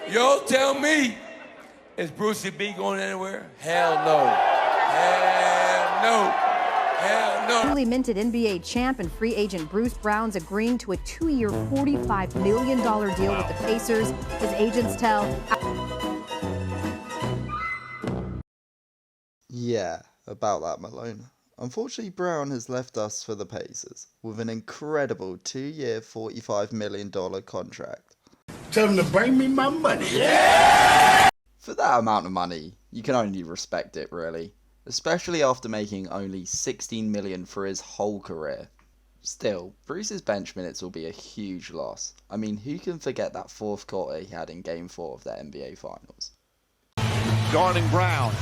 Y'all tell me, is Brucey B going anywhere? Hell no. Hell no. Hell no. Newly minted NBA champ and free agent Bruce Brown's agreeing to a 2-year, $45 million deal with the Pacers. His agents tell... Yeah, about that, Malone. Unfortunately, Brown has left us for the Pacers with an incredible 2-year, $45 million contract. Tell them to bring me my money. Yeah! For that amount of money, you can only respect it, really. Especially after making only $16 million for his whole career. Still, Bruce's bench minutes will be a huge loss. I mean, who can forget that fourth quarter he had in Game 4 of the NBA Finals? Guarding Brown.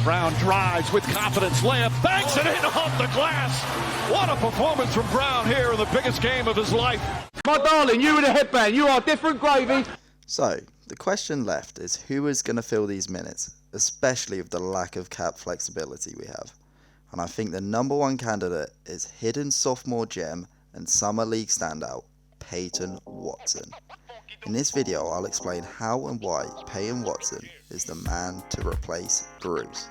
Brown drives with confidence, layup, banks it in off the glass. What a performance from Brown here in the biggest game of his life. My darling, you with a headband, you are different gravy. So, the question left is who is going to fill these minutes, especially with the lack of cap flexibility we have. And I think the number one candidate is hidden sophomore gem and summer league standout, Peyton Watson. In this video, I'll explain how and why Peyton Watson is the man to replace Bruce.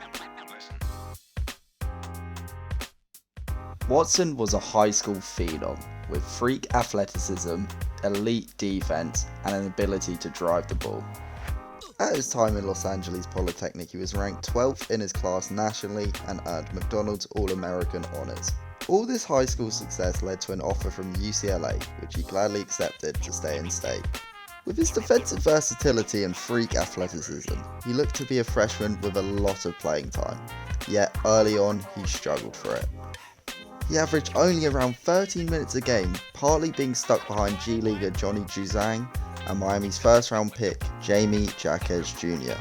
Watson was a high school phenom with freak athleticism, elite defense, and an ability to drive the ball. At his time in Los Angeles Polytechnic, he was ranked 12th in his class nationally and earned McDonald's All-American honors. All this high school success led to an offer from UCLA, which he gladly accepted to stay in state. With his defensive versatility and freak athleticism, he looked to be a freshman with a lot of playing time, yet early on he struggled for it. He averaged only around 13 minutes a game, partly being stuck behind G-Leaguer Johnny Juzang and Miami's first round pick Jamie Jaquez Jr.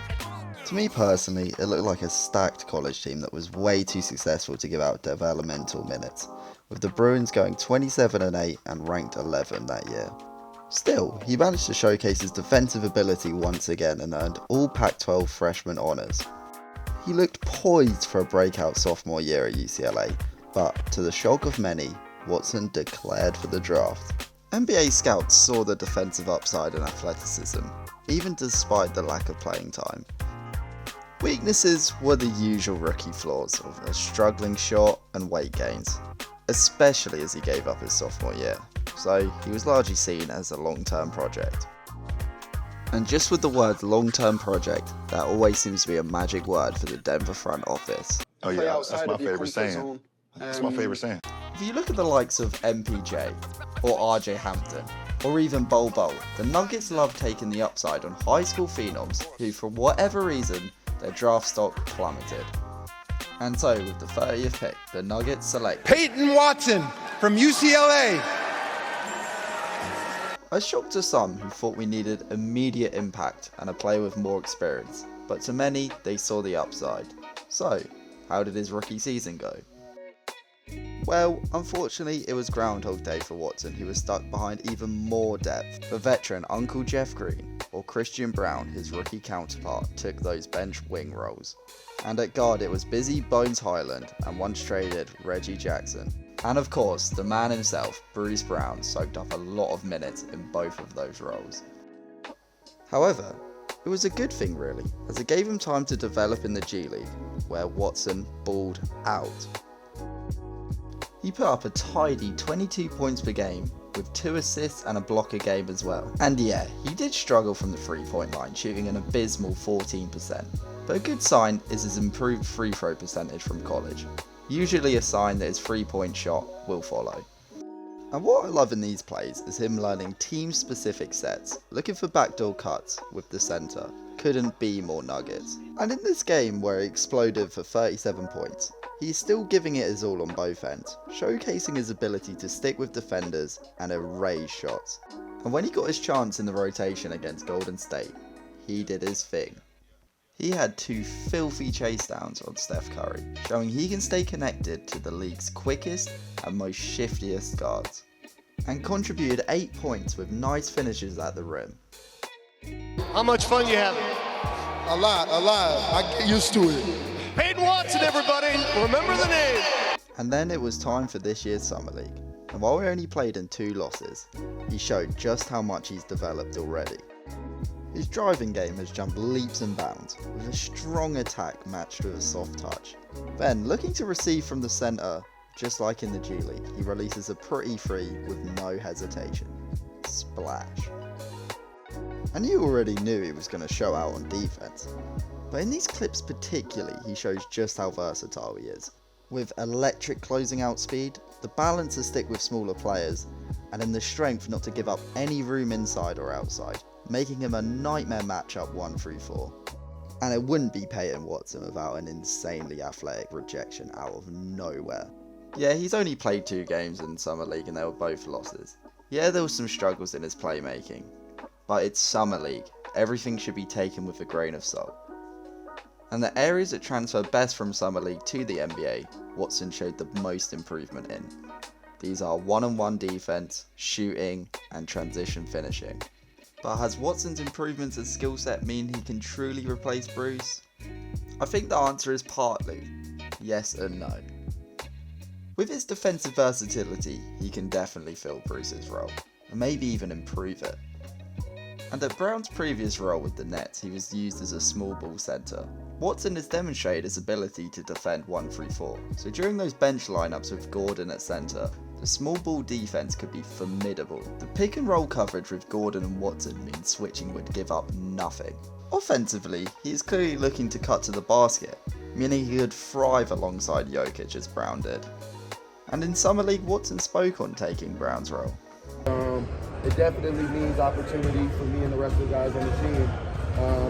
To me personally, it looked like a stacked college team that was way too successful to give out developmental minutes, with the Bruins going 27-8 and ranked 11 that year. Still, he managed to showcase his defensive ability once again and earned all Pac-12 freshman honors. He looked poised for a breakout sophomore year at UCLA, but to the shock of many, Watson declared for the draft. NBA scouts saw the defensive upside and athleticism, even despite the lack of playing time. Weaknesses were the usual rookie flaws of a struggling shot and weight gains, especially as he gave up his sophomore year, so he was largely seen as a long-term project. And just with the word long-term project, that always seems to be a magic word for the Denver front office. Oh yeah, that's my favorite saying. That's my favorite saying. If you look at the likes of MPJ, or RJ Hampton, or even Bol Bol, the Nuggets love taking the upside on high school phenoms who, for whatever reason, their draft stock plummeted. And so, with the 30th pick, the Nuggets select Peyton Watson from UCLA. A shock to some who thought we needed immediate impact and a player with more experience, but to many, they saw the upside. So, how did his rookie season go? Well, unfortunately, it was Groundhog Day for Watson, who was stuck behind even more depth. The veteran Uncle Jeff Green, or Christian Brown, his rookie counterpart, took those bench wing roles. And at guard, it was busy Bones Highland and once traded Reggie Jackson. And of course, the man himself, Bruce Brown, soaked up a lot of minutes in both of those roles. However, it was a good thing really, as it gave him time to develop in the G League, where Watson balled out. He put up a tidy 22 points per game, with 2 assists and a block a game as well. And yeah, he did struggle from the 3-point line, shooting an abysmal 14%. But a good sign is his improved free throw percentage from college. Usually a sign that his 3-point shot will follow. And what I love in these plays is him learning team-specific sets, looking for backdoor cuts with the center. Couldn't be more Nuggets. And in this game where he exploded for 37 points, he's still giving it his all on both ends, showcasing his ability to stick with defenders and erase shots. And when he got his chance in the rotation against Golden State, he did his thing. He had 2 filthy chase downs on Steph Curry, showing he can stay connected to the league's quickest and most shiftiest guards, and contributed 8 points with nice finishes at the rim. How much fun you having? A lot. I get used to it. Peyton Watson, everybody. Remember the name. And then it was time for this year's Summer League. And while we only played in 2 losses, he showed just how much he's developed already. His driving game has jumped leaps and bounds, with a strong attack matched with a soft touch. Then, looking to receive from the centre, just like in the G League, he releases a pretty free with no hesitation. Splash. And you already knew he was going to show out on defense. But in these clips particularly, he shows just how versatile he is. With electric closing out speed, the balance to stick with smaller players, and in the strength not to give up any room inside or outside, making him a nightmare matchup 1-3-4. And it wouldn't be Peyton Watson without an insanely athletic rejection out of nowhere. Yeah, he's only played 2 games in Summer League and they were both losses. Yeah, there were some struggles in his playmaking, but it's Summer League, everything should be taken with a grain of salt. And the areas that transfer best from Summer League to the NBA, Watson showed the most improvement in. These are one-on-one defense, shooting, and transition finishing. But has Watson's improvements in skill set mean he can truly replace Bruce? I think the answer is partly yes and no. With his defensive versatility, he can definitely fill Bruce's role, and maybe even improve it. And at Brown's previous role with the Nets, he was used as a small ball centre. Watson has demonstrated his ability to defend 1-3-4, so during those bench lineups with Gordon at centre, the small ball defense could be formidable. The pick and roll coverage with Gordon and Watson means switching would give up nothing. Offensively, he is clearly looking to cut to the basket, meaning he could thrive alongside Jokic as Brown did. And in Summer League, Watson spoke on taking Brown's role. It definitely means opportunity for me and the rest of the guys on the team.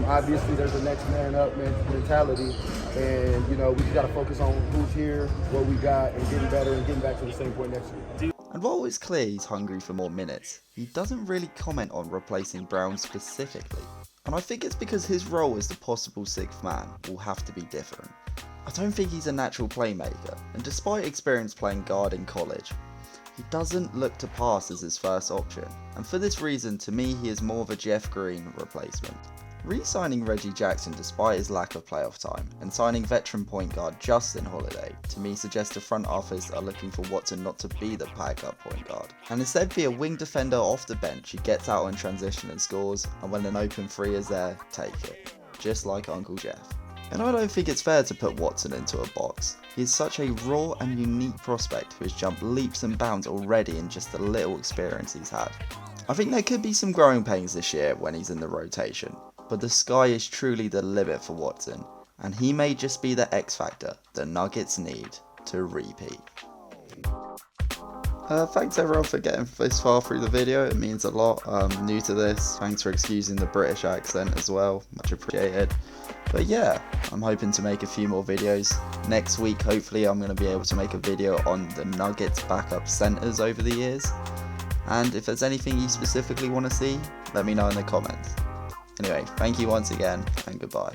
Obviously, there's a next man up mentality, and we just got to focus on who's here, what we got, and getting better and getting back to the same point next year. And while it's clear he's hungry for more minutes, he doesn't really comment on replacing Brown specifically. And I think it's because his role as the possible 6th man will have to be different. I don't think he's a natural playmaker, and despite experience playing guard in college, he doesn't look to pass as his first option, and for this reason to me he is more of a Jeff Green replacement. Re-signing Reggie Jackson despite his lack of playoff time, and signing veteran point guard Justin Holiday, to me suggests the front office are looking for Watson not to be the backup point guard, and instead be a wing defender off the bench who gets out in transition and scores, and when an open 3 is there, take it. Just like Uncle Jeff. And I don't think it's fair to put Watson into a box. He is such a raw and unique prospect who has jumped leaps and bounds already in just the little experience he's had. I think there could be some growing pains this year when he's in the rotation, but the sky is truly the limit for Watson, and he may just be the X factor the Nuggets need to repeat. Thanks everyone for getting this far through the video, it means a lot. I'm new to this, thanks for excusing the British accent as well, much appreciated. But yeah, I'm hoping to make a few more videos. Next week, hopefully, I'm going to be able to make a video on the Nuggets backup centers over the years. And if there's anything you specifically want to see, let me know in the comments. Anyway, thank you once again, and goodbye.